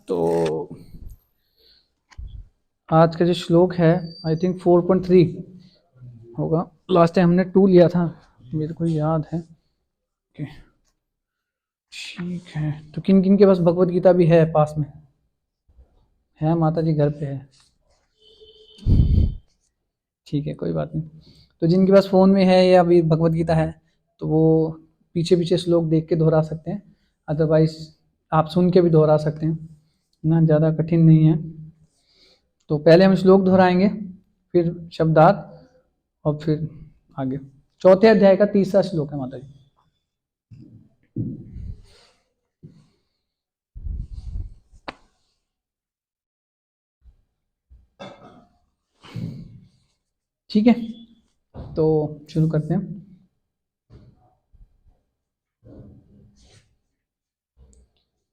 तो आज का जो श्लोक है आई थिंक 4.3 होगा। लास्ट टाइम हमने 2 लिया था, मेरे को याद है। ओके ठीक है, तो किन किन के पास भगवत गीता भी है पास में? है माता जी घर पे है, ठीक है कोई बात नहीं। तो जिनके पास फ़ोन में है या अभी भगवत गीता है तो वो पीछे पीछे श्लोक देख के दोहरा सकते हैं, अदरवाइज आप सुन के भी दोहरा सकते हैं ना, ज़्यादा कठिन नहीं है। तो पहले हम श्लोक दोहराएंगे, फिर शब्दार्थ और फिर आगे। चौथे अध्याय का 3रा श्लोक है माता जी। ठीक है, तो शुरू करते हैं।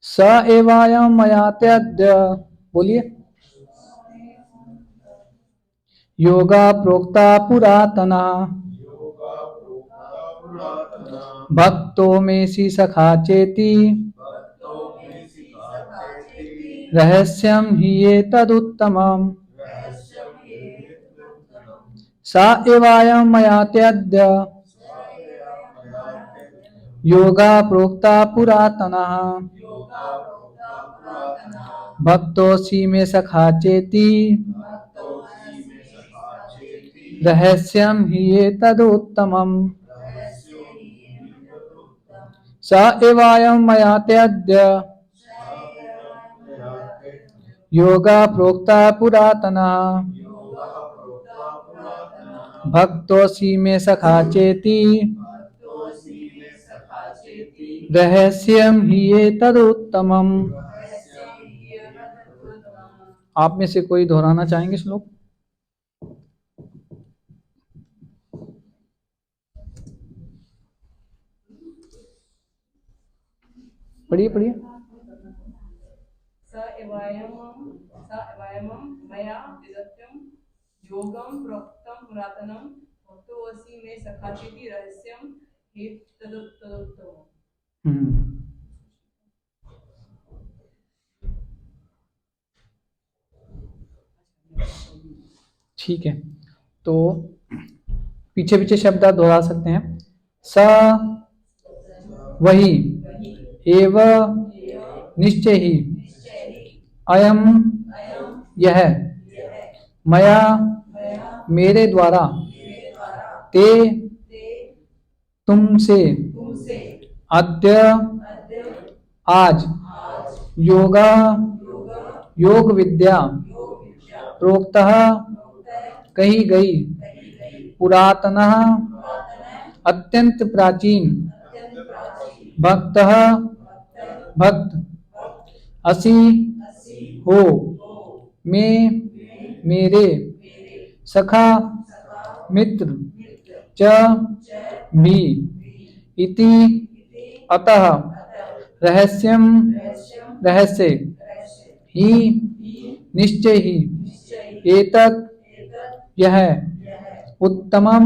स एवायं मयात्यद्य, बोलिए, योगा प्रोक्ता पुरातना, भक्तो मेसि सखा चेति, रहस्यं हि एतदुत्तमम्। स एवायं मयात्यद्य, योगा प्रोक्ता पुरातनः, भक्तोऽसि मे सखा चेति, रहस्यं हि एतदुत्तमम्। स एवायं मयात्यद्य, योगा प्रोक्ता पुरातनः, भक्तोऽसि मे सखा चेति, रहस्यं हि एतदुत्तमम्। आप में से कोई दोहराना चाहेंगे श्लोक? पढ़िए पढ़िए। स एवायं मया विदत्यं योगं प्रोक्तं पुरातनं, भक्तोऽसि मे सखा चेति, रहस्यं हि तदुत्तमम्। ठीक है, तो पीछे पीछे शब्द आप दोहरा सकते हैं। स वही, एव निश्चय ही, अयम यह, मया मेरे द्वारा, ते तुमसे, अद्य आज, योगा योग विद्या, प्रोक्तः कही गई, पुरातनः अत्यंत प्राचीन, भक्तः भक्त, असि हो, में मेरे, सखा मित्र, च भी, इति अतः, रहस्यम रहस्य, ही निश्चय ही, एतत् यह, उत्तमम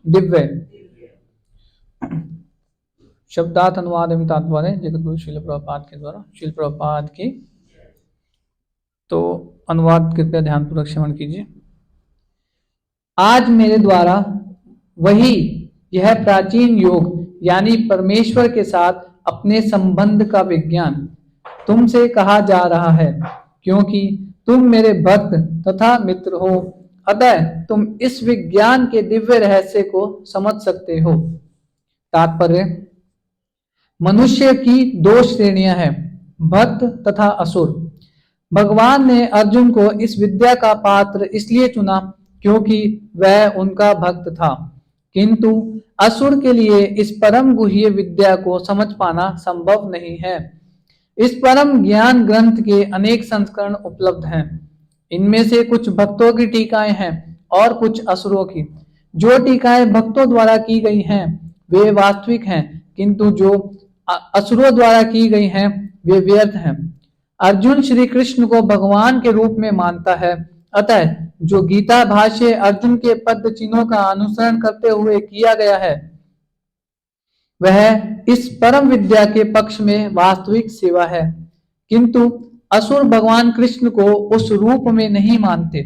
दिव्य। शब्दार्थ अनुवाद एवं तात्पर्य जगतगुरु श्रील प्रभुपाद के द्वारा, श्रील प्रभुपाद की। तो अनुवाद कृपया ध्यानपूर्वक श्रवण कीजिए। आज मेरे द्वारा वही यह प्राचीन योग यानी परमेश्वर के साथ अपने संबंध का विज्ञान तुमसे कहा जा रहा है, क्योंकि तुम मेरे भक्त तथा मित्र हो, अतः तुम इस विज्ञान के दिव्य रहस्य को समझ सकते हो। तात्पर्य, मनुष्य की 2 श्रेणियां हैं, भक्त तथा असुर। भगवान ने अर्जुन को इस विद्या का पात्र इसलिए चुना क्योंकि वह उनका भक्त था, किंतु असुर के लिए इस परम गुह्य विद्या को समझ पाना संभव नहीं है। इस परम ज्ञान ग्रंथ के अनेक संस्करण उपलब्ध हैं। इनमें से कुछ भक्तों की टीकाएं हैं और कुछ असुरों की। जो टीकाएं भक्तों द्वारा की गई हैं वे वास्तविक हैं, किंतु जो असुरों द्वारा की गई हैं वे व्यर्थ हैं। अर्जुन श्री कृष्ण को भगवान के रूप में मानता है, अतः जो गीता भाष्य अर्जुन के पद चिन्हों का अनुसरण करते हुए किया गया है वह इस परम विद्या के पक्ष में वास्तविक सेवा है, किंतु असुर भगवान कृष्ण को उस रूप में नहीं मानते।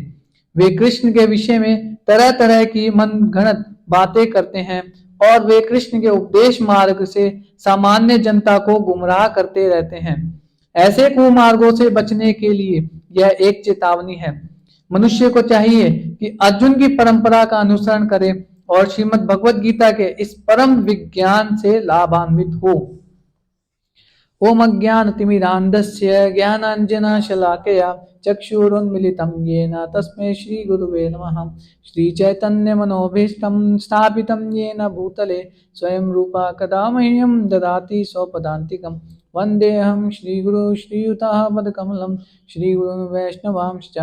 वे कृष्ण के विषय में तरह तरह की मनगढ़ंत बातें करते हैं और वे कृष्ण के उपदेश मार्ग से सामान्य जनता को गुमराह करते रहते हैं। ऐसे कुमार्गों से बचने के लिए यह एक चेतावनी है। मनुष्य को चाहिए कि अर्जुन की परंपरा का अनुसरण करे और श्रीमद् भगवद गीता के इस परम विज्ञान से लाभान्वित हो। ओम अज्ञानतिमिरान्धस्य ज्ञानाञ्जनशलाकया चक्षुरुन्मीलितं येन तस्मै श्रीगुरुवे नमः। श्रीचैतन्यमनोभीष्टं स्थापितं येन भूतले स्वयं रूपा कदा मह्यं ददाति स्वपदान्तिकं। वन्देऽहं श्रीगुरु श्रीयुतापदकमलं श्रीगुरुं वैष्णवांश्च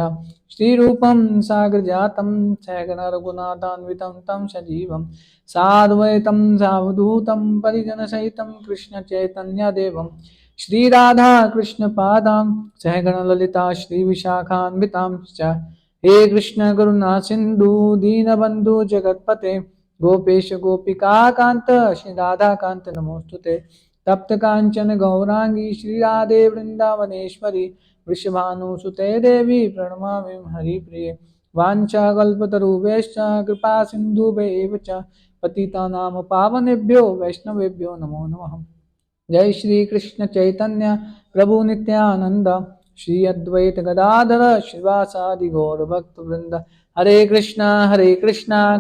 श्रीरूपं साग्रजातं सहगण रघुनाथान्वितं तं सजीवं साद्वैतं सावधूतं परिजनसहितं कृष्णचैतन्यदेवं श्रीराधा कृष्णपादां सहगण ललिता श्रीविशाखान्वितांश्च। हे कृष्ण करुणा सिन्धु दीनबन्धु जगत्पते गोपेश गोपिका कान्त श्री राधा कान्त नमोस्तुते। तप्त कांचन गौरांगी श्री राधे वृंदावनेश्वरी वृषभानुसुते देवी प्रणमामि हरिप्रिये। वाञ्छाकल्पतरुभ्यश्च कृपा सिन्धुभ्यैव च पतितानां पावनेभ्यो वैष्णवेभ्यो नमो नमः। जय श्री कृष्ण चैतन्य प्रभु नित्यानंद श्री अद्वैत गदाधर श्रीवासादि गौर भक्त वृंद। हरे कृष्णा कृष्णा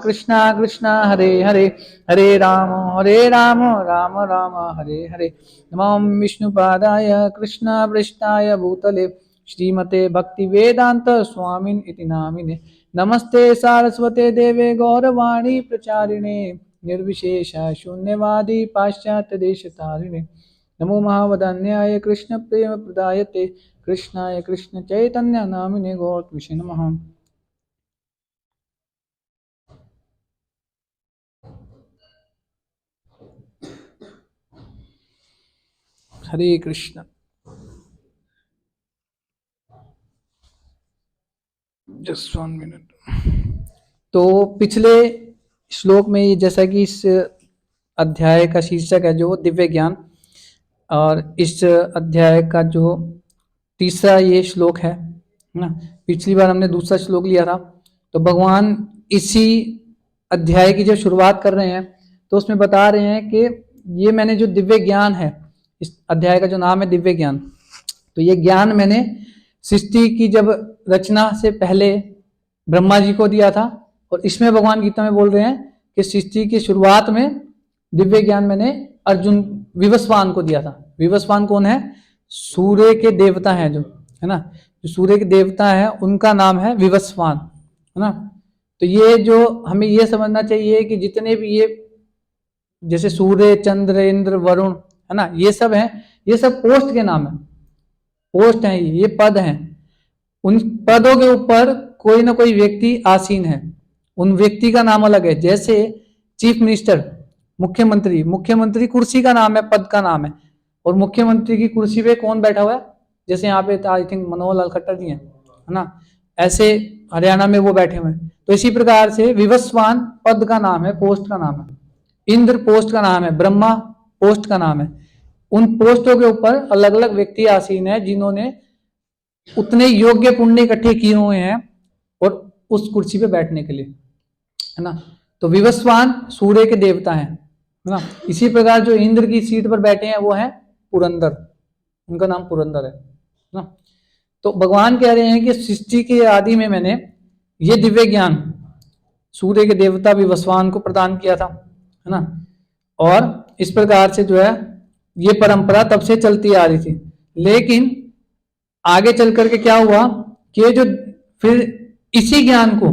कृष्णा हरे हरे हरे राम राम राम हरे हरे। नमो विष्णुपादाय कृष्ण पृष्ठाय भूतले श्रीमते भक्ति वेदांत स्वामिन इति नामिने। नमस्ते सारस्वते देवे गौरवाणी प्रचारिणे निर्विशेष शून्यवादी पाश्चात्य देश तारिणे। नमो महावदन्याय कृष्ण प्रेम प्रदायते कृष्णाय कृष्ण चैतन्य नामिने गौरत्विषे नमः। हरे कृष्ण। Just 1 minute. तो पिछले श्लोक में जैसा कि इस अध्याय का शीर्षक है जो दिव्य ज्ञान, और इस अध्याय का जो तीसरा ये श्लोक है ना। पिछली बार हमने दूसरा श्लोक लिया था, तो भगवान इसी अध्याय की जो शुरुआत कर रहे हैं तो उसमें बता रहे हैं कि ये मैंने जो दिव्य ज्ञान है, इस अध्याय का जो नाम है दिव्य ज्ञान, तो ये ज्ञान मैंने सृष्टि की जब रचना से पहले ब्रह्मा जी को दिया था। और इसमें भगवान गीता में बोल रहे हैं कि सृष्टि की शुरुआत में दिव्य ज्ञान मैंने अर्जुन विवस्वान को दिया था। विवस्वान कौन है? सूर्य के देवता हैं जो, है ना, जो सूर्य के देवता है उनका नाम है विवस्वान, है ना। तो ये जो हमें ये समझना चाहिए कि जितने भी ये जैसे सूर्य चंद्र इंद्र वरुण, है ना, ये सब हैं, ये सब पोस्ट के नाम है, पोस्ट हैं, ये पद हैं। उन पदों के ऊपर कोई ना कोई व्यक्ति आसीन है, उन व्यक्ति का नाम अलग है। जैसे चीफ मिनिस्टर, मुख्यमंत्री, मुख्यमंत्री कुर्सी का नाम है, पद का नाम है। और मुख्यमंत्री की कुर्सी पे कौन बैठा हुआ है? जैसे यहाँ पे आई थिंक मनोहर लाल खट्टर जी हैं, है ना, ऐसे हरियाणा में वो बैठे हुए हैं। तो इसी प्रकार से विवस्वान पद का नाम है, पोस्ट का नाम है। इंद्र पोस्ट का नाम है, ब्रह्मा पोस्ट का नाम है। उन पोस्टों के ऊपर अलग अलग व्यक्ति आसीन है जिन्होंने उतने योग्य पुण्य इकट्ठे किए हुए हैं और उस कुर्सी पे बैठने के लिए, है ना। तो विवस्वान सूर्य के देवता हैं, है ना। इसी प्रकार जो इंद्र की सीट पर बैठे हैं वो है पुरंदर, उनका नाम पुरंदर है ना। तो भगवान कह रहे हैं कि सृष्टि के आदि में मैंने ये दिव्य ज्ञान सूर्य के देवता विवस्वान को प्रदान किया था, है ना। और इस प्रकार से जो है ये परंपरा तब से चलती आ रही थी। लेकिन आगे चल करके क्या हुआ कि जो फिर इसी ज्ञान को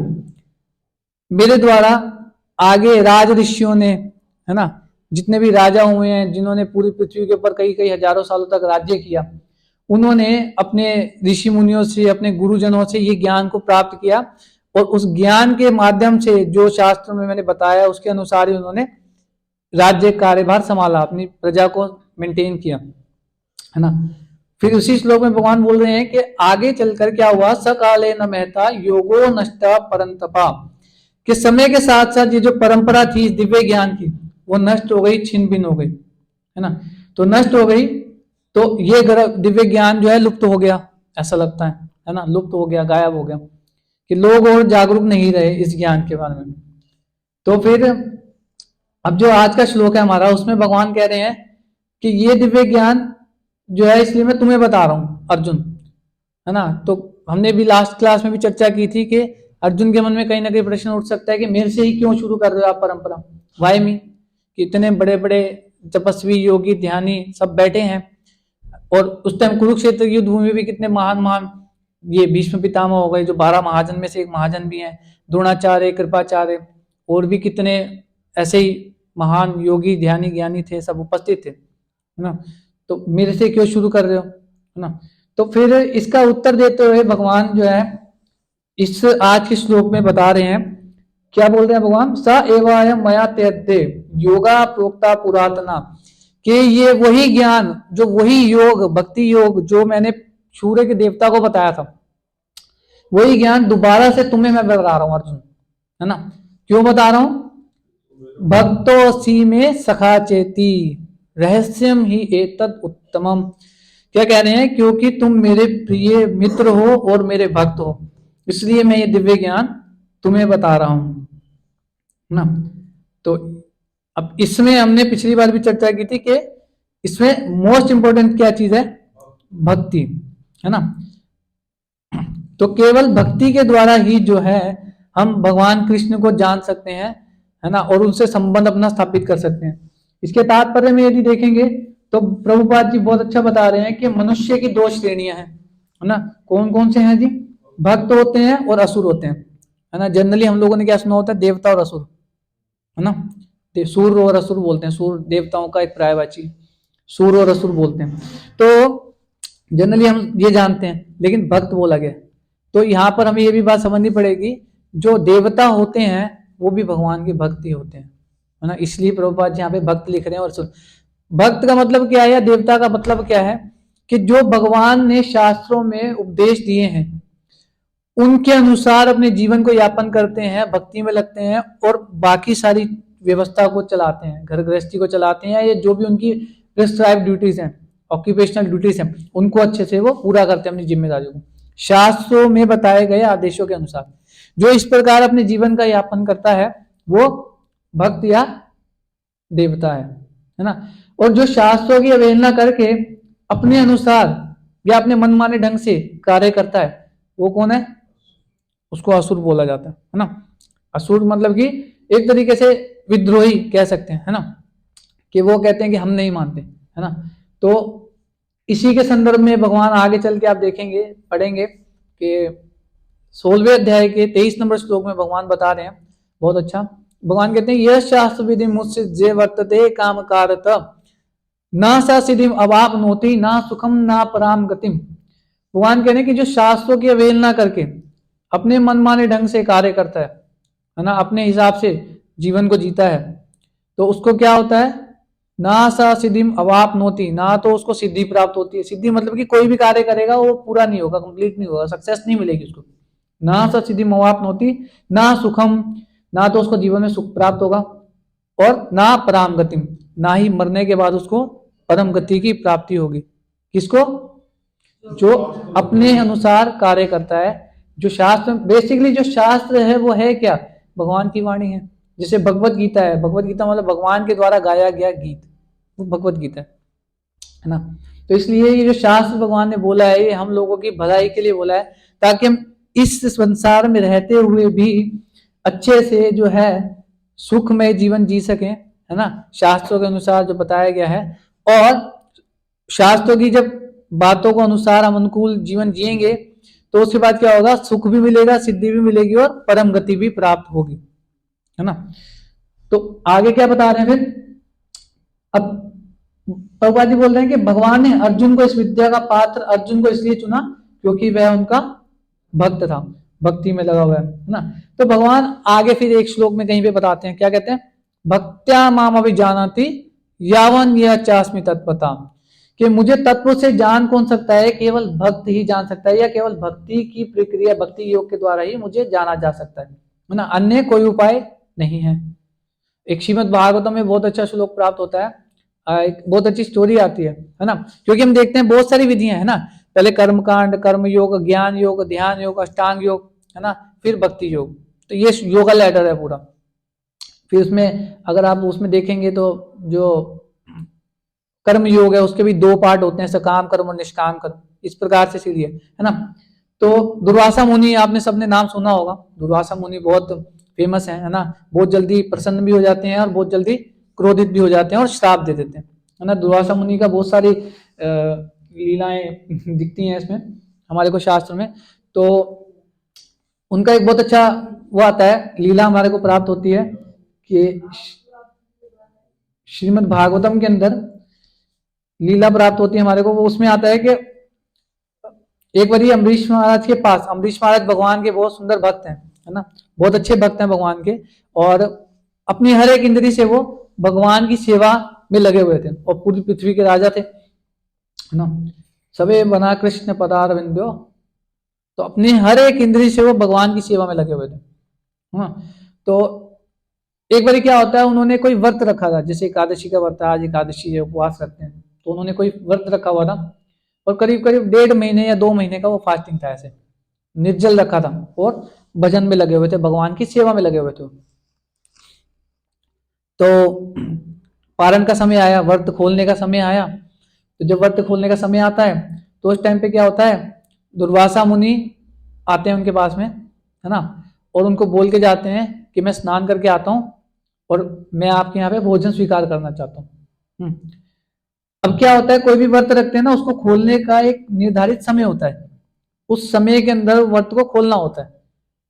मेरे द्वारा आगे राज ऋषियों ने, है ना, जितने भी राजा हुए हैं जिन्होंने पूरी पृथ्वी के ऊपर कई कई हजारों सालों तक राज्य किया, उन्होंने अपने ऋषि मुनियों से, अपने गुरुजनों से ये ज्ञान को प्राप्त किया। और उस ज्ञान के माध्यम से जो शास्त्र में मैंने बताया उसके अनुसार ही उन्होंने राज्य कार्यभार संभाला, अपनी प्रजा को मेंटेन किया, है ना। फिर उसी श्लोक में भगवान बोल रहे हैं कि आगे चलकर क्या हुआ, सकाले न महता योगो नष्टा परंतपा, कि समय के साथ साथ ये जो परंपरा थी दिव्य ज्ञान की वो नष्ट हो गई, छिन भिन हो गई, है ना। तो नष्ट हो गई तो ये दिव्य ज्ञान जो है लुप्त हो गया, ऐसा लगता है ना, लुप्त हो गया, गायब हो गया, कि लोग और जागरूक नहीं रहे इस ज्ञान के बारे में। तो फिर अब जो आज का श्लोक है हमारा, उसमें भगवान कह रहे हैं कि ये दिव्य ज्ञान जो है इसलिए मैं तुम्हें बता रहा हूं अर्जुन, है ना। तो हमने भी लास्ट क्लास में भी चर्चा की थी कि अर्जुन के मन में कहीं ना कहीं प्रश्न उठ सकता है कि मेरे से ही क्यों शुरू कर रहे हो आप परंपरा, वाई मी, कि इतने बड़े बड़े तपस्वी योगी ध्यानी सब बैठे हैं, और उस टाइम कुरुक्षेत्र की युद्ध भूमि में भी कितने महान महान ये भीष्म पितामह हो गए जो 12 महाजन में से एक महाजन भी हैं, द्रोणाचार्य, कृपाचार्य, और भी कितने ऐसे ही महान योगी ध्यानी ज्ञानी थे, सब उपस्थित थे, है ना। तो मेरे से क्यों शुरू कर रहे हो, है ना। तो फिर इसका उत्तर देते हुए भगवान जो है इस आज के श्लोक में बता रहे हैं, क्या बोल रहे हैं भगवान, स एवायम मया त्यक्ते योगा प्रोक्ता पुरातना, कि ये वही ज्ञान, जो वही योग, भक्ति योग जो मैंने सूर्य के देवता को बताया था, वही ज्ञान दोबारा से तुम्हें मैं बता रहा हूं अर्जुन, है ना। क्यों बता रहा हूं, भक्तोसी में सखा चेती रहस्यम ही एतद उत्तमम, क्या कह रहे हैं, क्योंकि तुम मेरे प्रिय मित्र हो और मेरे भक्त हो, इसलिए मैं ये दिव्य ज्ञान तुम्हें बता रहा हूं, ना। तो अब इसमें हमने पिछली बार भी चर्चा की थी कि इसमें मोस्ट इंपोर्टेंट क्या चीज है, भक्ति, है ना। तो केवल भक्ति के द्वारा ही जो है हम भगवान कृष्ण को जान सकते हैं, है ना, और उनसे संबंध अपना स्थापित कर सकते हैं। इसके तात्पर्य में यदि देखेंगे तो प्रभुपाद जी बहुत अच्छा बता रहे हैं कि मनुष्य की 2 श्रेणियां हैं, है ना। कौन कौन से हैं जी, भक्त होते हैं और असुर होते हैं, है ना। जनरली हम लोगों ने क्या सुना होता है, देवता और असुर, है ना। सूर और असुर बोलते हैं, सूर देवताओं का एक पर्यायवाची, सूर और असुर बोलते हैं, तो जनरली हम ये जानते हैं, लेकिन भक्त बोला गया। तो यहाँ पर हमें ये भी बात समझनी पड़ेगी, जो देवता होते हैं वो भी भगवान के भक्त ही होते हैं, है ना। इसलिए प्रभुपाद यहाँ पे भक्त लिख रहे हैं। और भक्त का मतलब क्या है, या देवता का मतलब क्या है, कि जो भगवान ने शास्त्रों में उपदेश दिए हैं उनके अनुसार अपने जीवन को यापन करते हैं, भक्ति में लगते हैं, और बाकी सारी व्यवस्था को चलाते हैं, घर गृहस्थी को चलाते हैं, या जो भी उनकी प्रिस्क्राइब ड्यूटीज हैं, ऑक्यूपेशनल ड्यूटीज हैं, उनको अच्छे से वो पूरा करते हैं, अपनी जिम्मेदारियों को शास्त्रों में बताए गए आदेशों के अनुसार। जो इस प्रकार अपने जीवन का यापन करता है वो भक्त या देवता है ना। और जो शास्त्रों की अवहेलना करके अपने अनुसार या अपने मनमाने ढंग से कार्य करता है वो कौन है, उसको असुर बोला जाता है ना। असुर मतलब कि एक तरीके से विद्रोही कह सकते हैं, है ना, कि वो कहते हैं कि हम नहीं मानते, है ना। तो इसी के संदर्भ में भगवान आगे चल के आप देखेंगे, पढ़ेंगे कि 16वें अध्याय के 23 नंबर श्लोक में भगवान बता रहे हैं, बहुत अच्छा। भगवान कहते हैं यह शास्त्र विधि मुझसे जे वर्तते काम कारत न सा सिद्धिम अवाप्नोति ना सुखम ना पराम गतिम। भगवान कहते हैं कि जो शास्त्रों की अवहेलना करके अपने मनमाने ढंग से कार्य करता है ना, अपने हिसाब से जीवन को जीता है, तो उसको क्या होता है, ना सा सिद्धिम अवाप्नोति, ना तो उसको सिद्धि प्राप्त होती है। सिद्धि मतलब कि कोई भी कार्य करेगा वो पूरा नहीं होगा, कंप्लीट नहीं होगा, सक्सेस नहीं मिलेगी उसको। ना सा सिद्धिम अवाप्नोति ना सुखम, ना तो उसको जीवन में सुख प्राप्त होगा, और ना पराम गतिम, ना ही मरने के बाद उसको परम गति की प्राप्ति होगी। किसको, जो अपने अनुसार कार्य करता है। जो शास्त्र, बेसिकली जो शास्त्र है वो है क्या, भगवान की वाणी है। जैसे भगवत गीता है, भगवत गीता मतलब भगवान के द्वारा गाया गया गीत, वो भगवत गीता है ना। तो इसलिए ये जो शास्त्र भगवान ने बोला है ये हम लोगों की भलाई के लिए बोला है, ताकि हम इस संसार में रहते हुए भी अच्छे से जो है सुखमय जीवन जी सकें, है ना, शास्त्रों के अनुसार जो बताया गया है। और शास्त्रों की जब बातों को अनुसार हम अनुकूल जीवन जिएंगे तो उसके बाद क्या होगा, सुख भी मिलेगा, सिद्धि भी मिलेगी, और परम गति भी प्राप्त होगी, है ना। तो आगे क्या बता रहे हैं फिर, अब प्रभुपाद जी बोल रहे हैं कि भगवान ने अर्जुन को इस विद्या का पात्र अर्जुन को इसलिए चुना क्योंकि वह उनका भक्त था, भक्ति में लगा हुआ है ना। तो भगवान आगे फिर एक श्लोक में कहीं पे बताते हैं, क्या कहते हैं, भक्त्या माम अभिजानाति यावन यह चास्मि तत्पता, कि मुझे तत्व से जान कौन सकता है, केवल भक्त ही जान सकता है, या केवल भक्ति की प्रक्रिया भक्ति योग के द्वारा ही मुझे जाना जा सकता है ना, अन्य कोई उपाय नहीं है। एक श्रीमद् भागवतम में बहुत अच्छा श्लोक प्राप्त होता है, एक बहुत अच्छी स्टोरी आती है ना, क्योंकि हम देखते हैं बहुत सारी विधियां है ना, पहले कर्म कांड, कर्म योग, ज्ञान योग, ध्यान योग, अष्टांग योग, है ना, फिर भक्ति योग। तो ये योगा लैडर है पूरा। फिर उसमें अगर आप उसमें देखेंगे तो जो कर्म योग है उसके भी 2 पार्ट होते हैं, सकाम कर्म और निष्काम कर्म, इस प्रकार से सीढ़ी है ना। तो दुर्वासा मुनि आपने सबने नाम सुना होगा। दुर्वासा मुनि बहुत फेमस है ना। बहुत जल्दी प्रसन्न भी हो जाते हैं और बहुत जल्दी क्रोधित भी हो जाते हैं और श्राप दे देते हैं, है ना। दुर्वासा मुनि का बहुत सारी लीलाएं दिखती हैं इसमें हमारे को शास्त्र में। तो उनका एक बहुत अच्छा वो आता है, लीला हमारे को प्राप्त होती है कि श्रीमद् भागवतम के अंदर लीला प्राप्त होती है हमारे को। वो उसमें आता है कि एक बार अम्बरीश महाराज के पास, अम्बरीश महाराज भगवान के बहुत सुंदर भक्त हैं, है ना, बहुत अच्छे भक्त हैं भगवान के, और अपनी हर एक इंद्री से वो भगवान की सेवा में लगे हुए थे और पूरी पृथ्वी के राजा थे, है ना। सबे बना कृष्ण पदार बिंदो, तो अपनी हर एक इंद्री से वो भगवान की सेवा में लगे हुए थे, हाँ। तो एक बार क्या होता है, उन्होंने कोई व्रत रखा था, जैसे एकादशी का व्रत, आज एकादशी है, उपवास रखते हैं, तो उन्होंने कोई व्रत रखा हुआ था और करीब करीब 1.5 महीने या 2 महीने का वो फास्टिंग था, ऐसे निर्जल रखा था और भजन में लगे हुए थे, भगवान की सेवा में लगे हुए थे। तो पारण का समय आया, व्रत खोलने का समय आया। तो जब व्रत खोलने का समय आता है तो उस टाइम पे क्या होता है, दुर्वासा मुनि आते हैं उनके पास में, है ना, और उनको बोल के जाते हैं कि मैं स्नान करके आता हूँ और मैं आपके यहाँ पे भोजन स्वीकार करना चाहता हूँ। अब क्या होता है, कोई भी व्रत रखते हैं ना, उसको खोलने का एक निर्धारित समय होता है, उस समय के अंदर व्रत को खोलना होता है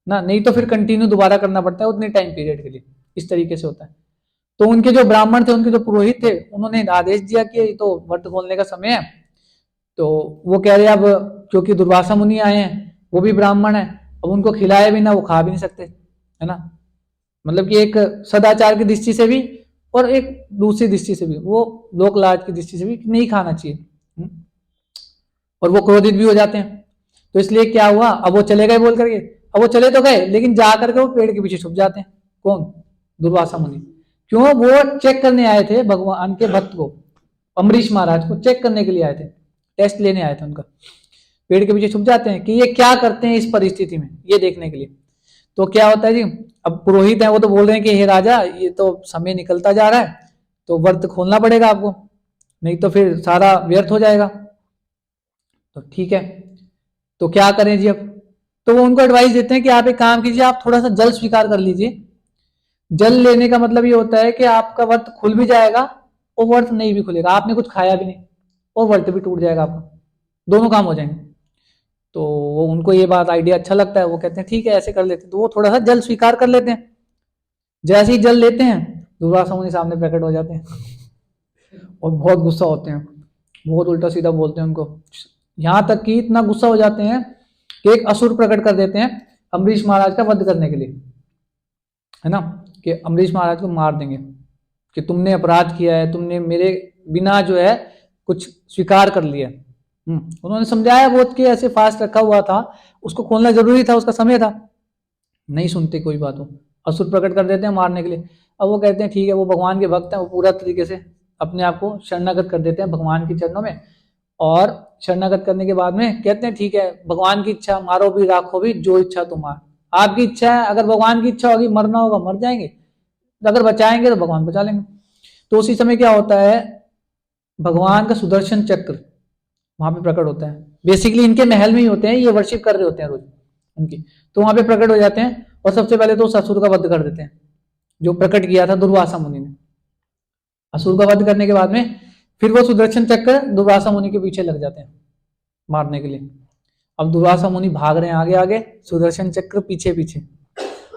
ना, नहीं तो फिर कंटिन्यू दोबारा करना पड़ता है उतने टाइम पीरियड के लिए, इस तरीके से होता है। तो उनके जो ब्राह्मण थे, उनके जो पुरोहित थे, उन्होंने आदेश दिया कि तो व्रत खोलने का समय है। तो वो कह रहे अब क्योंकि दुर्वासा मुनि आए हैं, वो भी ब्राह्मण है, अब उनको खिलाए बिना वो खा भी नहीं सकते, है ना। मतलब कि एक सदाचार की दृष्टि से भी और एक दूसरी दृष्टि से भी, वो लोक लाज की दृष्टि से भी नहीं खाना चाहिए, और वो क्रोधित भी हो जाते हैं। तो इसलिए क्या हुआ, अब वो चले गए बोल करके, अब वो चले तो गए लेकिन जा करके वो पेड़ के पीछे छुप जाते हैं। कौन? दुर्वासा मुनि। क्यों? वो चेक करने आए थे भगवान के भक्त को, अम्बरीश महाराज को चेक करने के लिए आए थे, टेस्ट लेने आए थे उनका। पेड़ के पीछे छुप जाते हैं कि ये क्या करते हैं इस परिस्थिति में, ये देखने के लिए। तो क्या होता है जी, अब पुरोहित है वो तो बोल रहे हैं कि हे राजा, ये तो समय निकलता जा रहा है, तो व्रत खोलना पड़ेगा आपको, नहीं तो फिर सारा व्यर्थ हो जाएगा। तो ठीक है, तो क्या करें जी अब? तो वो उनको एडवाइस देते हैं कि आप एक काम कीजिए, आप थोड़ा सा जल स्वीकार कर लीजिए। जल लेने का मतलब ये होता है कि आपका व्रत खुल भी जाएगा और व्रत नहीं भी खुलेगा, आपने कुछ खाया भी नहीं और व्रत भी टूट जाएगा आपका, दोनों काम हो जाएंगे। तो वो उनको ये बात आइडिया अच्छा लगता है, वो कहते हैं ठीक है ऐसे कर लेते हैं। तो वो थोड़ा सा जल स्वीकार कर लेते हैं। जैसे ही जल लेते हैं, दुर्वासा मुनि सामने प्रकट हो जाते हैं और बहुत गुस्सा होते हैं, बहुत उल्टा सीधा बोलते हैं उनको। यहाँ तक कि इतना गुस्सा हो जाते हैं कि एक असुर प्रकट कर देते हैं अम्बरीश महाराज का वध करने के लिए, है ना, कि अम्बरीश महाराज को मार देंगे कि तुमने अपराध किया है, तुमने मेरे बिना जो है कुछ स्वीकार कर लिया। उन्होंने समझाया बहुत कि ऐसे फास्ट रखा हुआ था, उसको खोलना जरूरी था, उसका समय था, नहीं सुनते कोई बात हो, असुर प्रकट कर देते हैं मारने के लिए। अब वो कहते हैं ठीक है, वो भगवान के भक्त हैं, वो पूरा तरीके से अपने आप को शरणागत कर देते हैं भगवान के चरणों में, और शरणागत करने के बाद में कहते हैं ठीक है, भगवान की इच्छा, मारो भी राखो भी जो इच्छा तुम्हारी, आपकी इच्छा है, अगर भगवान की इच्छा होगी मरना होगा मर जाएंगे, अगर बचाएंगे तो भगवान बचा लेंगे। तो उसी समय क्या होता है, भगवान का सुदर्शन चक्र वहां पे प्रकट होता है। बेसिकली इनके महल में ही होते हैं, ये वर्शिप कर रहे होते हैं रोज उनकी, तो वहां पे प्रकट हो जाते हैं और सबसे पहले तो उस असुर का वध कर देते हैं जो प्रकट किया था दुर्वासा मुनि ने। असुर का वध करने के बाद में फिर वो सुदर्शन चक्र दुर्वासा मुनि के पीछे लग जाते हैं मारने के लिए। अब दुर्वासा मुनि भाग रहे हैं आगे आगे, सुदर्शन चक्र पीछे पीछे,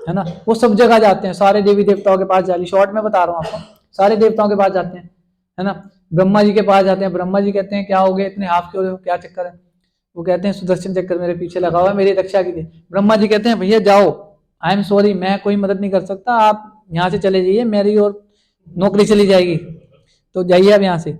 है ना। वो सब जगह जाते हैं, सारे देवी देवताओं के पास जाली, शॉर्ट में बता रहा हूँ आपको, सारे देवताओं के पास जाते हैं, है ना। ब्रह्मा जी के पास जाते हैं, ब्रह्मा जी कहते हैं क्या हो गया, इतने हाफ क्यों हो, क्या चक्कर है? वो कहते हैं सुदर्शन चक्र मेरे पीछे लगा हुआ है, मेरी रक्षा के लिए। ब्रह्मा जी कहते हैं भैया जाओ, आई एम सॉरी, मैं कोई मदद नहीं कर सकता, आप यहाँ से चले जाइए, मेरी और नौकरी चली जाएगी, तो जाइए आप यहाँ से।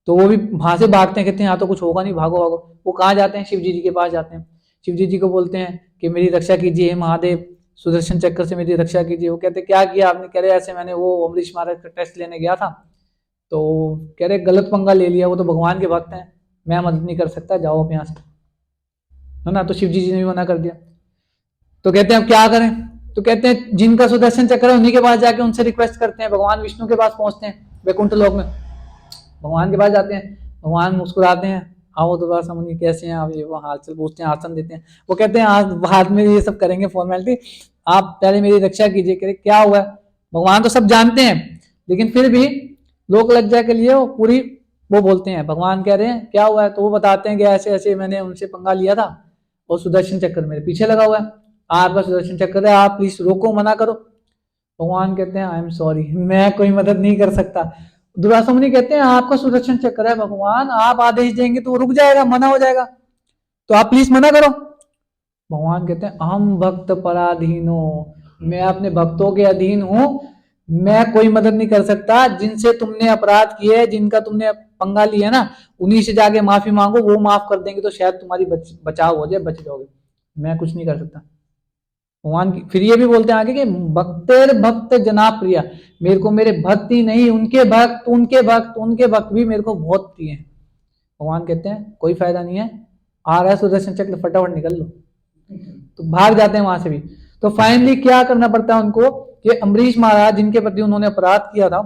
तो वो भी वहां से भागते हैं, कहते हैं यहाँ तो कुछ होगा नहीं, भागो भागो। वो कहाँ जाते हैं? शिव जी के पास जाते हैं। शिव जी को बोलते हैं कि मेरी रक्षा कीजिए महादेव, सुदर्शन चक्र से मेरी रक्षा कीजिए। वो कहते क्या किया आपने? कह रहे ऐसे मैंने वो अम्बरीश महाराज का टेस्ट लेने गया था, तो कह रहे गलत पंगा ले लिया, वो तो भगवान के भक्त हैं, मैं मदद नहीं कर सकता, जाओ आप यहाँ से, है ना। तो शिव जी ने भी मना कर दिया। तो कहते हैं अब क्या करें, तो कहते हैं जिनका सुदर्शन चक्र है उन्हीं के पास जाके उनसे रिक्वेस्ट करते हैं। भगवान विष्णु के पास पहुंचते हैं वैकुंठ लोक में, भगवान के पास जाते हैं। भगवान मुस्कुराते हैं, आओ दुर्वासा मुनि कैसे हैं आप, ये वो हाल चाल पूछते हैं, आसन देते हैं। वो कहते हैं आज बाद में ये सब करेंगे फॉर्मेलिटी, आप पहले मेरी रक्षा कीजिए। कह क्या हुआ है, भगवान तो सब जानते हैं, लेकिन फिर भी लोक लज्जा के लिए वो पूरी वो बोलते हैं। भगवान कह रहे हैं क्या हुआ है, तो वो बताते हैं कि ऐसे ऐसे मैंने उनसे पंगा लिया था और सुदर्शन चक्र मेरे पीछे लगा हुआ है, आपका सुदर्शन चक्र है, आप प्लीज रोको, मना करो। भगवान कहते हैं आई एम सॉरी, मैं कोई मदद नहीं कर सकता। दुर्वासा मुनि कहते हैं आपका सुदर्शन चक्र है भगवान, आप आदेश देंगे तो वो रुक जाएगा, मना हो जाएगा, तो आप प्लीज मना करो। भगवान कहते हैं अहम भक्त पराधीनो, मैं अपने भक्तों के अधीन हूं, मैं कोई मदद नहीं कर सकता। जिनसे तुमने अपराध किए, जिनका तुमने पंगा लिया ना, उन्हीं से जाके माफी मांगो, वो माफ कर देंगे तो शायद तुम्हारी बचाव हो जाए, बच जाओगे, मैं कुछ नहीं कर सकता। भगवान की फिर ये भी बोलते हैं आगे कि भक्तेर भक्त जना प्रिया, मेरे को मेरे भक्त ही नहीं, उनके भक्त उनके भक्त उनके भक्त भी मेरे को बहुत प्रिय हैं। भगवान कहते हैं कोई फायदा नहीं है, आ रहा है सुदर्शन चक्र, फटाफट निकल लो। तो भाग जाते हैं वहां से भी। तो फाइनली क्या करना पड़ता है उनको कि अम्बरीश महाराज जिनके प्रति उन्होंने अपराध किया था,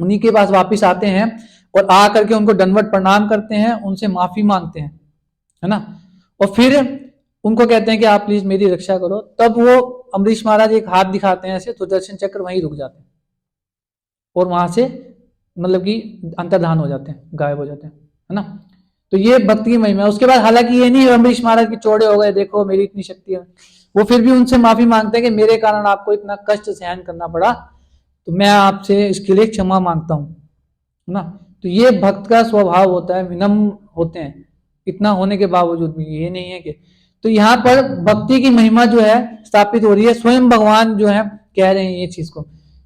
उन्हीं के पास वापिस आते हैं और आकर के उनको दंडवत प्रणाम करते हैं, उनसे माफी मांगते हैं, है ना। और फिर उनको कहते हैं कि आप प्लीज मेरी रक्षा करो। तब वो अम्बरीश महाराज एक हाथ दिखाते हैं ऐसे, तो सुदर्शन चक्र वहीं रुक जाते हैं और वहां से मतलब कि अंतर्धान हो जाते हैं, गायब हो जाते हैं, है ना। तो ये भक्ति की महिमा है। उसके बाद हालांकि ये नहीं अम्बरीश महाराज की चौड़े हो गए, देखो मेरी इतनी शक्ति है, वो फिर भी उनसे माफी मांगते हैं कि मेरे कारण आपको इतना कष्ट सहन करना पड़ा, तो मैं आपसे इसके लिए क्षमा मांगता हूं, है ना। तो ये भक्त का स्वभाव होता है, विनम्र होते हैं, इतना होने के बावजूद भी ये नहीं है कि। तो यहाँ पर भक्ति की महिमा जो है स्थापित हो रही है, स्वयं भगवान जो है कह रहे हैं ये चीज को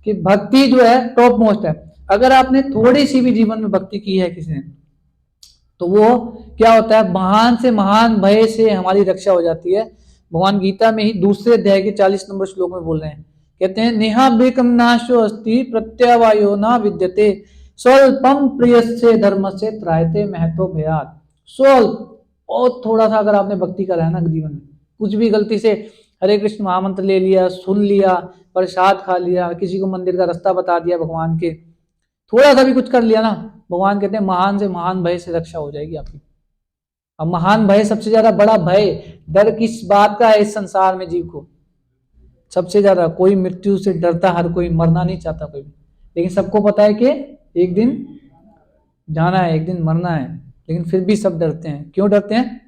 कि भक्ति जो है टॉप मोस्ट है। अगर आपने थोड़ी सी भी जीवन में भक्ति की है किसी ने, तो वो क्या होता है, महान से महान भय से हमारी रक्षा हो जाती है। भगवान गीता में ही दूसरे अध्याय के 40 नंबर श्लोक में बोल रहे हैं, कहते हैं नेहा बेकम नाशो अस्ति प्रत्यवायो ना विद्यते स्वल्पम प्रियस्य धर्म से त्रायते महतो भयात। स्वल्प और थोड़ा सा अगर आपने भक्ति करा है ना जीवन में, कुछ भी गलती से हरे कृष्ण महामंत्र ले लिया, सुन लिया, प्रसाद खा लिया, किसी को मंदिर का रास्ता बता दिया भगवान के, थोड़ा सा भी कुछ कर लिया ना, भगवान कहते हैं महान से महान भय से रक्षा हो जाएगी आपकी। अब महान भय, सबसे ज्यादा बड़ा भय, डर किस बात का है इस संसार में जीव को, सबसे ज्यादा कोई मृत्यु से डरता, हर कोई मरना नहीं चाहता कोई भी, लेकिन सबको पता है कि एक दिन जाना है, एक दिन मरना है, लेकिन फिर भी सब डरते हैं। क्यों डरते हैं,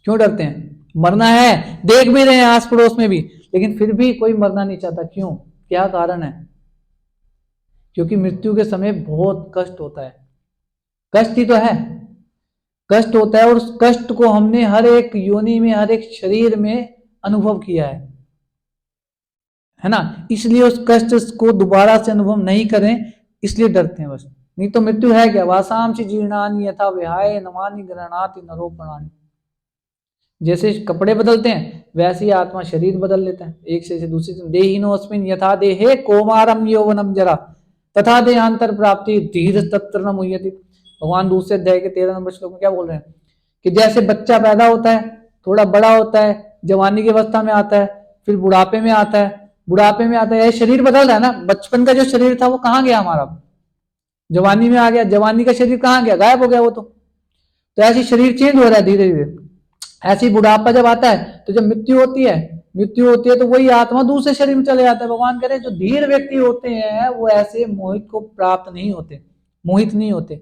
क्यों डरते हैं, मरना है, देख भी रहे हैं आस पड़ोस में भी, लेकिन फिर भी कोई मरना नहीं चाहता। क्यों, क्या कारण है, क्योंकि मृत्यु के समय बहुत कष्ट होता है। कष्ट ही तो है, कष्ट होता है, और उस कष्ट को हमने हर एक योनि में, हर एक शरीर में अनुभव किया है ना। इसलिए उस कष्ट को दोबारा से अनुभव नहीं करें, इसलिए डरते हैं बस। नहीं तो मृत्यु है क्या, वासांसी जीर्णानि यथा विहाय नवानि गृह्णाति नरो प्राणि। जैसे कपड़े बदलते हैं वैसे ही आत्मा शरीर बदल लेता है, एक से दूसरी। देहिनो अस्मिन् यथा देहे कौमारम यौवनम जरा तथा देहांतर प्राप्ति धीर तत्र न मुह्यति। भगवान दूसरे अध्याय के 13 नंबर श्लोक में क्या बोल रहे हैं कि जैसे बच्चा पैदा होता है, थोड़ा बड़ा होता है, जवानी की अवस्था में आता है, फिर बुढ़ापे में आता है, बुढ़ापे में आता है, शरीर बदल रहा है ना। बचपन का जो शरीर था वो कहाँ गया हमारा, जवानी में आ गया, जवानी का शरीर कहाँ गया, गायब हो गया वो। तो ऐसे शरीर चेंज हो रहा है धीरे धीरे। ऐसी बुढ़ापा जब आता है, तो जब मृत्यु होती है तो वही आत्मा दूसरे शरीर में चले जाता है। भगवान कह रहे हैं जो धीर व्यक्ति होते हैं वो ऐसे मोहित को प्राप्त नहीं होते, मोहित नहीं होते,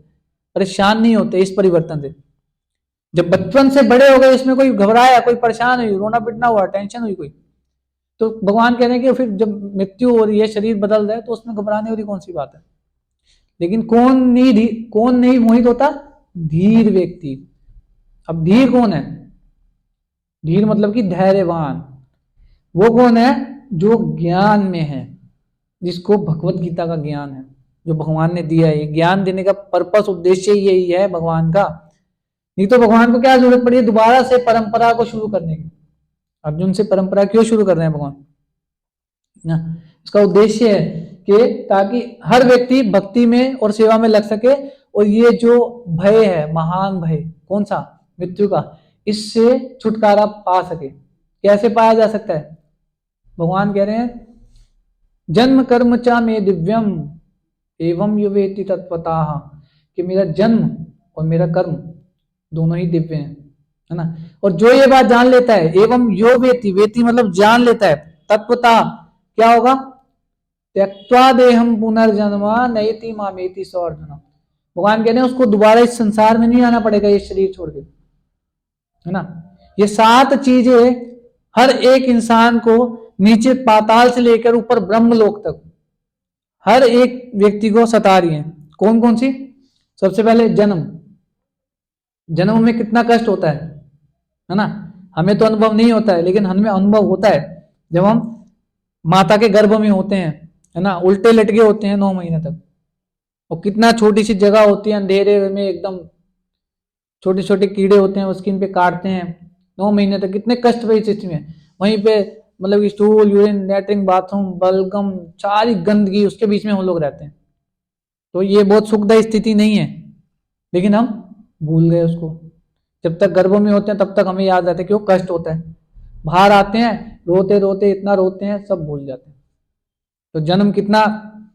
परेशान नहीं होते इस परिवर्तन से। जब बचपन से बड़े हो गए, इसमें कोई घबराया, कोई परेशान हुई, रोना पिटना हुआ, टेंशन हुई कोई, तो भगवान कह रहे हैं कि फिर जब मृत्यु हो रही है, शरीर बदल रहा है, तो उसमें घबराने वाली कौन सी बात है। लेकिन कौन नहीं मोहित होता, धीर व्यक्ति। अब धीर कौन है, धीर मतलब कि धैर्यवान। वो कौन है, जो ज्ञान में है, जिसको भगवत गीता का ज्ञान है, जो भगवान ने दिया है। ज्ञान देने का पर्पस, उद्देश्य यही है भगवान का। नहीं तो भगवान को क्या जरूरत पड़ी है दोबारा से परंपरा को शुरू करने की। अर्जुन से परंपरा क्यों शुरू कर रहे हैं भगवान ना, इसका उद्देश्य है कि ताकि हर व्यक्ति भक्ति में और सेवा में लग सके और ये जो भय है, महान भय, कौन सा? मृत्यु का, इससे छुटकारा पा सके। कैसे पाया जा सकता है? भगवान कह रहे हैं जन्म कर्म चा में दिव्यम एवं युवेति तत्वतः, कि मेरा जन्म और मेरा कर्म दोनों ही दिव्य हैं, है ना। और जो ये बात जान लेता है, एवं यो वेति, वेति मतलब जान लेता है, तत्वतः क्या होगा? त्यक्त्वा देहम पुनर्जन्मा नयति मामेति सो अर्जुन। भगवान कहते हैं उसको दोबारा इस संसार में नहीं आना पड़ेगा ये शरीर छोड़ के, है ना। ये 7 चीजें हर एक इंसान को नीचे पाताल से लेकर ऊपर ब्रह्मलोक तक हर एक व्यक्ति को सता रही है। कौन कौन सी? सबसे पहले जन्म। जन्म में कितना कष्ट होता है ना। हमें तो अनुभव नहीं होता है, लेकिन हमें अनुभव होता है जब हम माता के गर्भ में होते हैं, है ना, उल्टे लटके होते हैं 9 महीने तक, और कितना छोटी सी जगह होती है, अंधेरे में एकदम छोटे छोटे कीड़े होते हैं, वो स्किन पे काटते हैं 9 महीने तक, कितने कष्ट भरी स्थिति में। वहीं पे मतलब स्टूल, यूरिन, लैट्रिन, बाथरूम, बलगम, सारी गंदगी, उसके बीच में हम लोग रहते हैं। तो ये बहुत सुखदायी स्थिति नहीं है, लेकिन हम भूल गए उसको। जब तक गर्भ में होते हैं तब तक हमें याद रहता है कि वो कष्ट होता है, बाहर आते हैं रोते रोते इतना रोते हैं, सब भूल जाते हैं। तो जन्म कितना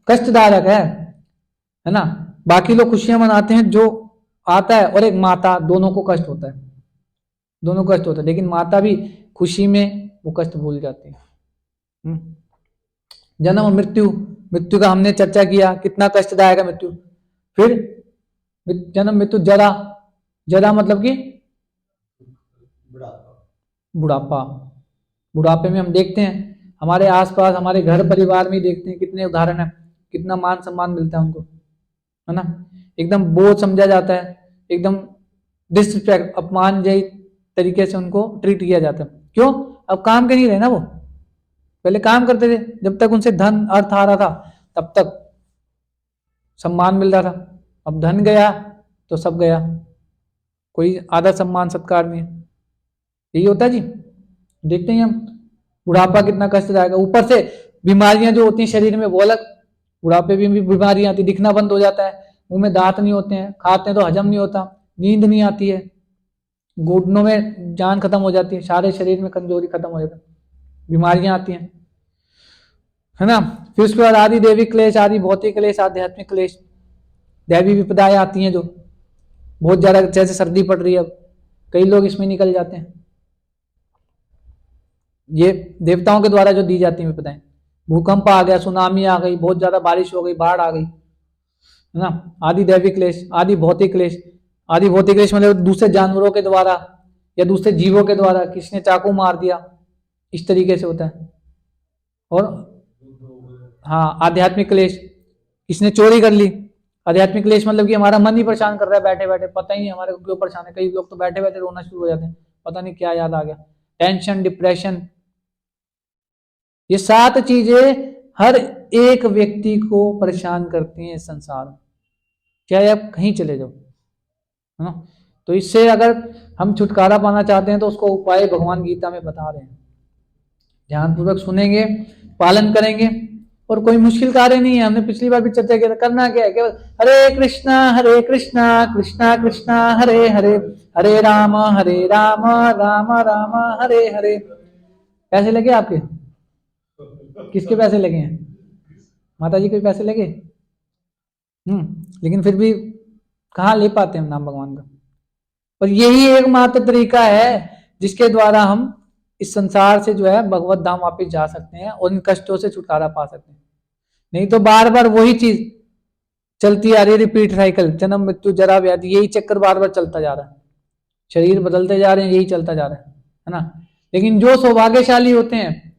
कष्टदायक है ना। बाकी लोग खुशियां मनाते हैं जो आता है, और एक माता, दोनों को कष्ट होता है, दोनों को कष्ट होता है, लेकिन माता भी खुशी में वो कष्ट भूल जाती है। जन्म और मृत्यु, मृत्यु का हमने चर्चा किया, कितना कष्टदायक है मृत्यु। फिर जन्म, मृत्यु, जरा, जरा मतलब कि बुढ़ापा। बुढ़ापे में हम देखते हैं हमारे आसपास, हमारे घर परिवार में देखते हैं कितने उदाहरण है, कितना मान सम्मान मिलता है उनको, है ना। एकदम बोझ समझा जाता है, एकदम डिसरिस्पेक्ट, अपमानजयी तरीके से उनको ट्रीट किया जाता है। क्यों? अब काम के नहीं रहे ना वो, पहले काम करते थे, जब तक उनसे धन अर्थ आ रहा था तब तक सम्मान मिल रहा था। अब धन गया तो सब गया, कोई आदर सम्मान सत्कार नहीं है। यही होता है जी, देखते हैं हम बुढ़ापा कितना कष्टदायक है। ऊपर से बीमारियां जो होती हैं शरीर में वो अलग, बुढ़ापे में भी बीमारियां आती, दिखना बंद हो जाता है, मुंह में दांत नहीं होते हैं, खाते हैं तो हजम नहीं होता, नींद नहीं आती है, घुटनों में जान खत्म हो जाती है, सारे शरीर में कमजोरी खत्म हो जाती है, बीमारियां आती हैं, है ना। फिर उसके बाद आदि देवी क्लेश, आदि भौतिक क्लेश, आध्यात्मिक क्लेश, दैवी विपदाएं आती हैं जो बहुत ज्यादा, जैसे सर्दी पड़ रही है, अब कई लोग इसमें निकल जाते हैं। ये देवताओं के द्वारा जो दी जाती हैं विपदाएं, भूकंप आ गया, सुनामी आ गई, बहुत ज्यादा बारिश हो गई, बाढ़ आ गई, है ना। आदि दैविक क्लेश, आदि भौतिक क्लेश। आदि भौतिक क्लेश मतलब दूसरे जानवरों के द्वारा या दूसरे जीवों के द्वारा, किसने चाकू मार दिया, इस तरीके से होता है। और हाँ, आध्यात्मिक क्लेश, किसने चोरी कर ली। आध्यात्मिक क्लेश मतलब कि हमारा मन ही परेशान कर रहा है, बैठे बैठे पता ही नहीं हमारे को क्यों परेशान है। कई लोग तो बैठे बैठे रोना शुरू हो जाते हैं, पता नहीं क्या याद आ गया। टेंशन, डिप्रेशन, ये 7 चीजें हर एक व्यक्ति को परेशान करती हैं इस संसार में, चाहे आप कहीं चले जाओ, है ना। तो इससे अगर हम छुटकारा पाना चाहते हैं तो उसको उपाय भगवान गीता में बता रहे हैं। ध्यानपूर्वक सुनेंगे, पालन करेंगे, और कोई मुश्किल कार्य नहीं है। हमने पिछली बार भी चर्चा किया था, करना क्या है, केवल हरे कृष्णा कृष्णा कृष्णा हरे हरे, हरे राम राम राम हरे हरे। पैसे लगे आपके? किसके पैसे लगे हैं? माता जी के पैसे लगे? लेकिन फिर भी कहाँ ले पाते हैं नाम भगवान का। और यही एकमात्र तरीका है जिसके द्वारा हम इस संसार से जो है भगवत धाम वापिस जा सकते हैं और इन कष्टों से छुटकारा पा सकते हैं। नहीं तो बार बार वही चीज चलती आ रही है, रिपीट साइकिल, जन्म मृत्यु जरा व्याधि, यही चक्कर बार बार चलता जा रहा है। शरीर बदलते जा रहे हैं, यही चलता जा रहा है ना। लेकिन जो सौभाग्यशाली होते हैं,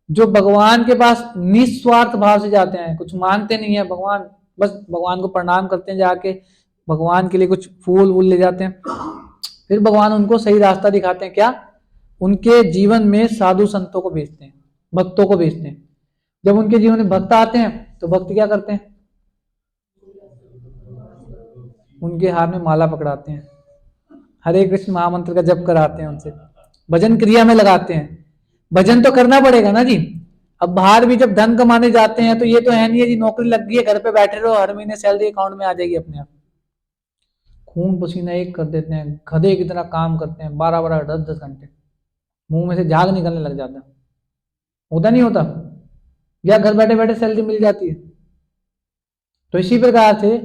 जो भगवान के पास निस्वार्थ भाव से जाते हैं, कुछ मांगते नहीं है, भगवान बस भगवान को प्रणाम करते हैं, जाके भगवान के लिए कुछ फूल वूल ले जाते हैं, फिर भगवान उनको सही रास्ता दिखाते हैं। क्या? उनके जीवन में साधु संतों को भेजते हैं, भक्तों को भेजते हैं। जब उनके जीवन में भक्त आते हैं तो भक्त क्या करते हैं? उनके हाथ में माला पकड़ाते हैं, हरे कृष्ण महामंत्र का जप कराते हैं, उनसे भजन क्रिया में लगाते हैं। भजन तो करना पड़ेगा ना जी। अब बाहर भी जब धन कमाने जाते हैं तो ये तो है नहीं है जी नौकरी लग गई है, घर पे बैठे रहो, हर महीने सैलरी अकाउंट में आ जाएगी अपने आप। खून पसीना एक कर देते हैं, गधे की तरह काम करते हैं 12-12 10-10 घंटे, मुंह में से झाग निकलने लग जाता है। होता नहीं होता? या घर बैठे बैठे सैलरी मिल जाती है। तो इसी प्रकार से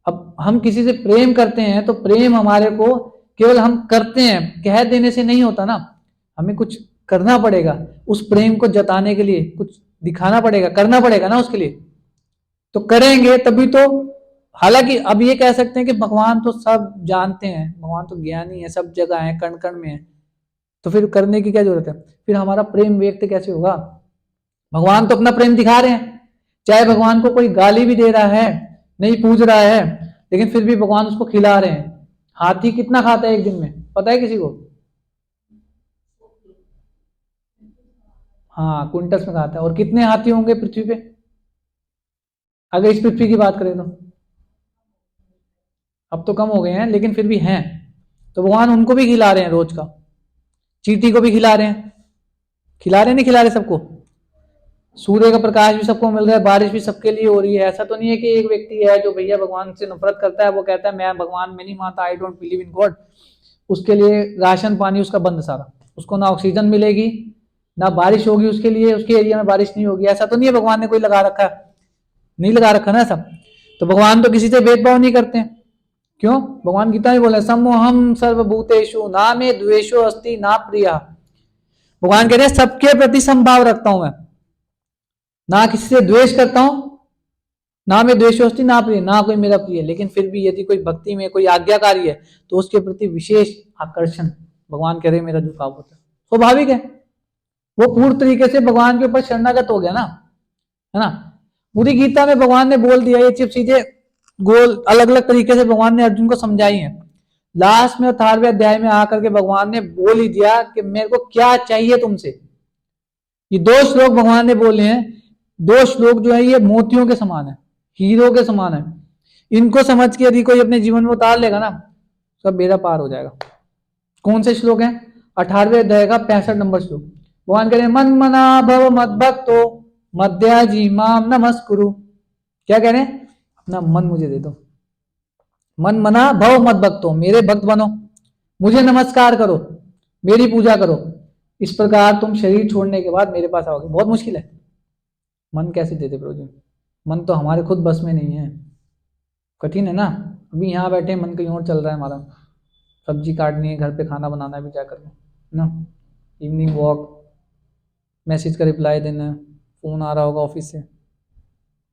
अब हम किसी से प्रेम करते हैं तो प्रेम हमारे को केवल हम करते हैं, कह देने से नहीं होता ना, हमें कुछ करना पड़ेगा उस प्रेम को जताने के लिए, कुछ दिखाना पड़ेगा, करना पड़ेगा ना उसके लिए। तो करेंगे तभी तो, हालांकि अब ये कह सकते हैं कि भगवान तो सब जानते हैं, भगवान तो ज्ञानी है, सब जगह है, कण कण में है, तो फिर करने की क्या जरूरत है? फिर हमारा प्रेम व्यक्त कैसे होगा? भगवान तो अपना प्रेम दिखा रहे हैं, चाहे भगवान को कोई गाली भी दे रहा है, नहीं पूज रहा है, लेकिन फिर भी भगवान उसको खिला रहे हैं। हाथी कितना खाता है एक दिन में, पता है किसी को? हाँ, क्विंटल्स में खाता है। और कितने हाथी होंगे पृथ्वी पे, अगर इस पृथ्वी की बात करें तो? अब तो कम हो गए हैं, लेकिन फिर भी हैं। तो भगवान उनको भी खिला रहे हैं रोज का, चींटी को भी खिला रहे हैं, खिला रहे नहीं खिला रहे सबको? सूर्य का प्रकाश भी सबको मिल रहा है, बारिश भी सबके लिए हो रही है। ऐसा तो नहीं है कि एक व्यक्ति है जो भैया भगवान से नफरत करता है, वो कहता है मैं भगवान में नहीं मानता, I don't believe in God, उसके लिए राशन पानी उसका बंद सारा, उसको ना ऑक्सीजन मिलेगी, ना बारिश होगी उसके लिए, उसके एरिया में बारिश नहीं होगी। ऐसा तो नहीं है भगवान ने कोई लगा रखा है, नहीं लगा रखा ना ऐसा। तो भगवान तो किसी से भेदभाव नहीं करते हैं। क्यों? भगवान गीता में बोले समोहम सर्वभूतेषु ना मे द्वेषो अस्ति ना प्रिया। भगवान कह रहे हैं सबके प्रति समभाव रखता हूं मैं, ना किसी से द्वेष करता हूं, ना मैं द्वेषोस्ती ना प्रिय, ना कोई मेरा प्रिय। लेकिन फिर भी यदि कोई भक्ति में कोई आज्ञाकारी है तो उसके प्रति विशेष आकर्षण भगवान कह रहे मेरा झुकाव होता है। स्वाभाविक है, वो पूर्ण तरीके से भगवान के ऊपर शरणागत हो गया ना, है ना। पूरी गीता में भगवान ने बोल दिया, ये चिप चीजें गोल अलग अलग तरीके से भगवान ने अर्जुन को समझाई है। लास्ट में 18वें अध्याय में आकर के भगवान ने बोल ही दिया कि मेरे को क्या चाहिए तुमसे। ये 2 श्लोक भगवान ने बोले हैं, 2 श्लोक जो है ये मोतियों के समान है, हीरो के समान है। इनको समझ के यदि कोई अपने जीवन में उतार लेगा ना, सब बेड़ा पार हो जाएगा। कौन से श्लोक हैं? 18वें अध्याय का 65 नंबर श्लोक। भगवान कह रहे हैं मन मना भव मद भक्तो मध्याजी माम नमस्कुरु। क्या कह रहे हैं? अपना मन मुझे दे दो, मन मना भव मद भक्तो, मेरे भक्त बनो, मुझे नमस्कार करो, मेरी पूजा करो, इस प्रकार तुम शरीर छोड़ने के बाद मेरे पास आओगे। बहुत मुश्किल है। मन कैसे देते प्रभु जी? मन तो हमारे खुद बस में नहीं है, कठिन है ना। अभी यहाँ बैठे मन कहीं और चल रहा है हमारा, सब्जी काटनी है, घर पे खाना बनाना है भी जा करके, है ना, इवनिंग वॉक, मैसेज का रिप्लाई देना है, फोन आ रहा होगा ऑफिस से,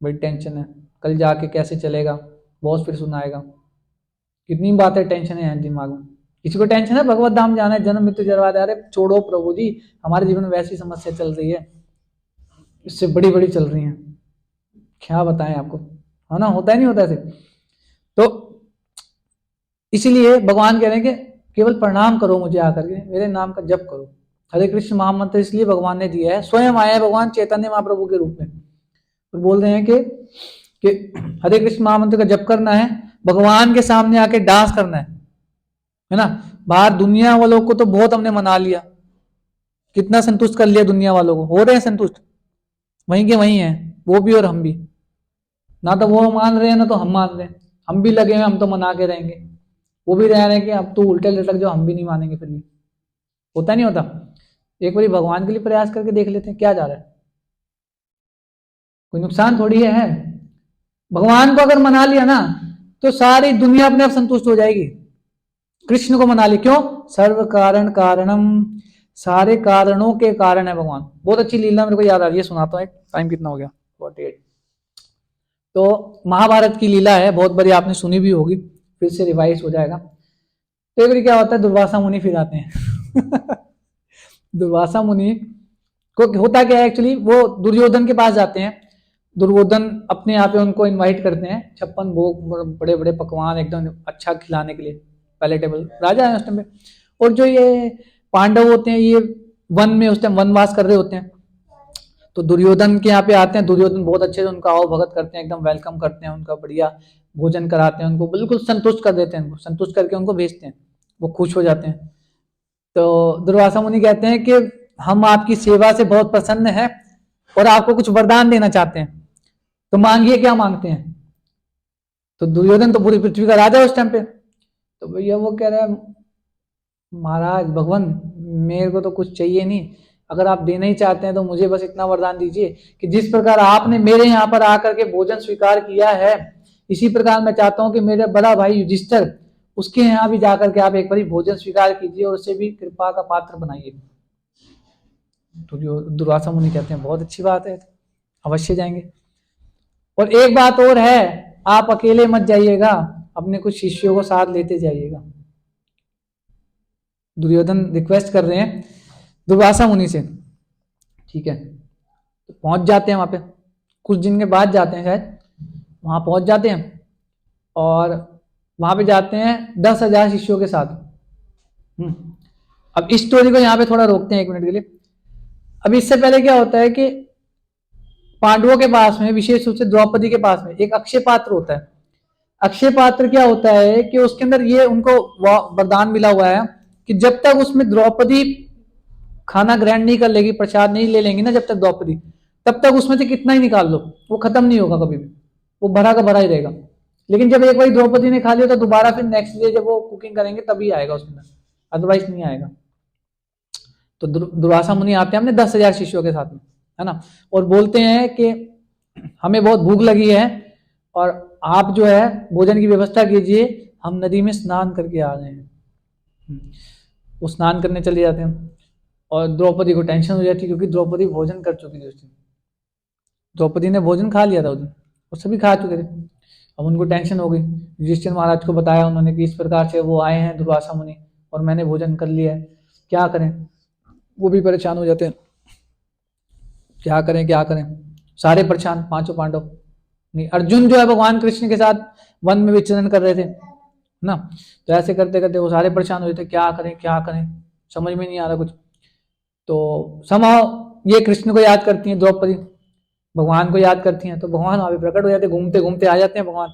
बड़ी टेंशन है, कल जाके कैसे चलेगा, बॉस फिर सुनाएगा, कितनी बातें टेंशन है दिमाग में। किसी को टेंशन है भगवत धाम जाना है, जन्म मृत्यु जरवा दे, अरे छोड़ो प्रभु जी, हमारे जीवन में वैसी समस्या चल रही है, इससे बड़ी बड़ी चल रही हैं, क्या बताएं आपको, है ना, होता है नहीं होता ऐसे। तो इसीलिए भगवान कह रहे हैं कि केवल प्रणाम करो मुझे आकर के, मेरे नाम का जप करो। हरे कृष्ण महामंत्र इसलिए भगवान ने दिया है, स्वयं आया है भगवान चैतन्य महाप्रभु के रूप में, तो बोल रहे हैं कि हरे कृष्ण महामंत्र का जप करना है, भगवान के सामने आके डांस करना है ना। बाहर दुनिया वालों को तो बहुत हमने मना लिया, कितना संतुष्ट कर लिया दुनिया वालों को, हो रहे हैं संतुष्ट, वहीं के वहीं हैं वो भी और हम भी, ना तो वो मान रहे हैं ना तो हम मान रहे हैं, हम भी लगे हुए हम तो मना के रहेंगे, वो भी रह रहे हैं कि अब तो उल्टे लटक जो हम भी नहीं मानेंगे। फिर भी होता नहीं होता। एक बार भगवान के लिए प्रयास करके देख लेते हैं क्या जा रहा है, कोई नुकसान थोड़ी है। भगवान को अगर मना लिया ना तो सारी दुनिया अपने आप संतुष्ट हो जाएगी। कृष्ण को मना लिया, क्यों? सर्व कारण कारणम, सारे कारणों के कारण है भगवान। बहुत अच्छी लीला मेरे को याद आ रही है, सुनाता हूँ। टाइम कितना हो गया? 48। तो महाभारत की लीला है, बहुत बड़ी आपने सुनी भी होगी, फिर से रिवाइज हो जाएगा। तो एक बार क्या होता है, दुर्वासा मुनि फिर आते हैं दुर्वासा मुनि को होता क्या है एक्चुअली, वो दुर्योधन के पास जाते हैं, दुर्योधन अपने यहाँ पे उनको इनवाइट करते हैं, 56 भोग बड़े बड़े पकवान एकदम अच्छा खिलाने के लिए, पैलेटेबल राजा है उस टाइम पे। और जो ये पांडव होते हैं ये वन में उस टाइम वनवास कर रहे होते हैं, तो दुर्योधन के यहाँ पे आते हैं। दुर्योधन बहुत अच्छे से उनका आओ भगत करते हैं, एकदम वेलकम करते हैं, उनका बढ़िया भोजन कराते हैं, उनको बिल्कुल संतुष्ट कर देते हैं, उनको संतुष्ट करके उनको भेजते हैं, वो खुश हो जाते हैं। तो दुर्वासा मुनि कहते हैं कि हम आपकी सेवा से बहुत प्रसन्न हैं और आपको कुछ वरदान देना चाहते हैं, तो मांगिए। क्या मांगते हैं? तो दुर्योधन तो पूरी पृथ्वी का राजा है उस टाइम पे, तो भैया वो कह रहा है महाराज भगवान मेरे को तो कुछ चाहिए नहीं, अगर आप देना ही चाहते हैं तो मुझे बस इतना वरदान दीजिए कि जिस प्रकार आपने मेरे यहाँ पर आकर के भोजन स्वीकार किया है, इसी प्रकार मैं चाहता हूँ कि मेरे बड़ा भाई युधिष्ठिर उसके यहाँ भी जाकर के आप एक बार भोजन स्वीकार कीजिए और उसे भी कृपा का पात्र बनाइए। तो जो दुर्वासा मुनि कहते हैं बहुत अच्छी बात है, अवश्य जाएंगे। और एक बात और है, आप अकेले मत जाइएगा, अपने कुछ शिष्यों को साथ लेते जाइएगा। दुर्योधन रिक्वेस्ट कर रहे हैं दुर्वासा मुनि से, ठीक है। तो पहुंच जाते हैं वहां पे, कुछ दिन के बाद जाते हैं शायद, वहां पहुंच जाते हैं और वहां पे जाते हैं 10,000 शिष्यों के साथ। अब इस स्टोरी को यहाँ पे थोड़ा रोकते हैं 1 मिनट के लिए। अब इससे पहले क्या होता है कि पांडवों के पास में, विशेष रूप से द्रौपदी के पास में एक अक्षय पात्र होता है। अक्षय पात्र क्या होता है कि उसके अंदर ये उनको वरदान मिला हुआ है कि जब तक उसमें द्रौपदी खाना ग्रहण नहीं कर लेगी, प्रसाद नहीं ले लेंगी ना जब तक द्रौपदी, तब तक उसमें से कितना ही निकाल लो वो खत्म नहीं होगा कभी भी, वो भरा का भरा ही रहेगा। लेकिन जब एक बार द्रौपदी ने खा लिया तो दोबारा फिर नेक्स्ट डे जब वो कुकिंग करेंगे तभी आएगा उसमें, अदरवाइज नहीं आएगा। तो दुर्वासा मुनि आते हैं अपने 10,000 शिष्यों के साथ में, है ना, और बोलते हैं कि हमें बहुत भूख लगी है और आप जो है भोजन की व्यवस्था कीजिए, हम नदी में स्नान करके आ रहे हैं। वो स्नान करने चले जाते हैं और द्रौपदी को टेंशन हो जाती है क्योंकि द्रौपदी भोजन कर चुकी थी उस दिन, द्रौपदी ने भोजन खा लिया था उस दिन और सभी खा चुके थे। अब उनको टेंशन हो गई, युधिष्ठिर महाराज को बताया उन्होंने कि इस प्रकार से वो आए हैं दुर्वासा मुनि और मैंने भोजन कर लिया है, क्या करें। वो भी परेशान हो जाते हैं, क्या करें क्या करें, सारे परेशान, पांचों पांडव नहीं, अर्जुन जो है भगवान कृष्ण के साथ वन में विचरण कर रहे थे ना, तो ऐसे करते करते वो सारे परेशान हो जाते, क्या करें समझ में नहीं आ रहा कुछ। तो समहाउ ये कृष्ण को याद करती हैं द्रौपदी, भगवान को याद करती हैं, तो भगवान वहां पे प्रकट हो जाते, घूमते घूमते आ जाते हैं भगवान।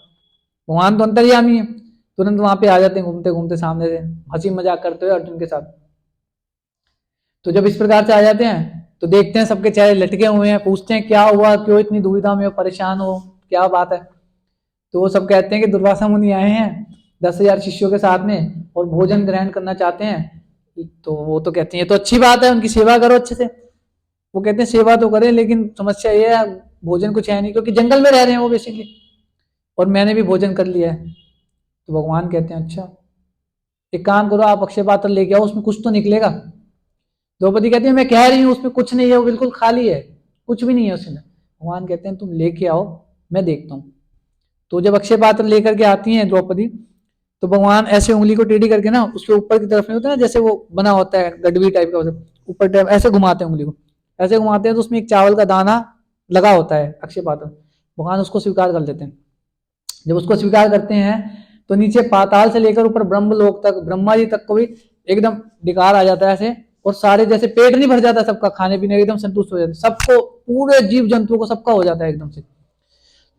भगवान तो अंतर्यामी है, तुरंत वहां पे आ जाते हैं घूमते घूमते सामने से, हंसी मजाक करते हुए अर्जुन के साथ। तो जब इस प्रकार से आ जाते हैं तो देखते हैं सबके चेहरे लटके हुए हैं, पूछते हैं क्या हुआ, क्यों इतनी दुविधा में हो, परेशान हो, क्या बात है। तो वो सब कहते हैं कि दुर्वासा मुनि आए हैं 10,000 शिष्यों के साथ में और भोजन ग्रहण करना चाहते हैं। तो वो तो कहते हैं ये तो अच्छी बात है, उनकी सेवा करो अच्छे से। वो कहते हैं सेवा तो करें लेकिन समस्या ये है भोजन कुछ है नहीं, क्योंकि जंगल में रह रहे हैं वो बेसिकली, और मैंने भी भोजन कर लिया है। तो भगवान कहते हैं अच्छा एक काम करो, आप अक्षय पात्र लेके आओ, उसमें कुछ तो निकलेगा। द्रौपदी कहती है मैं कह रही हूँ उसमें कुछ नहीं है, वो बिल्कुल खाली है, कुछ भी नहीं है उसमें। भगवान कहते हैं तुम लेके आओ, मैं देखता हूँ। तो जब अक्षय पात्र लेकर के आती हैं द्रौपदी, तो भगवान ऐसे उंगली को टेढ़ी करके ना उसके ऊपर की तरफ नहीं होता ना, जैसे वो बना होता है गडवी टाइप का, ऊपर टाइप ऐसे घुमाते हैं उंगली को, ऐसे घुमाते हैं तो उसमें एक चावल का दाना लगा होता है अक्षय पात्र। भगवान उसको स्वीकार कर लेते हैं। जब उसको स्वीकार करते हैं तो नीचे पाताल से लेकर ऊपर ब्रह्मलोक तक, ब्रह्मा जी तक को भी एकदम डिकार आ जाता है ऐसे, और सारे जैसे पेट नहीं भर जाता सबका, खाने पीने एकदम संतुष्ट हो जाते, सबको पूरे जीव जंतुओं को सबका हो जाता है एकदम से।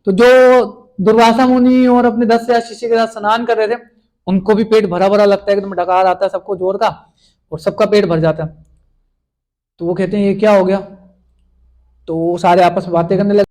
तो जो दुर्वासा मुनि और अपने 10,000 शिष्य के साथ स्नान कर रहे थे उनको भी पेट भरा भरा लगता है, एकदम डकार आता है सबको जोर का, और सबका पेट भर जाता है। तो वो कहते हैं ये क्या हो गया, तो सारे आपस में बातें करने लगे।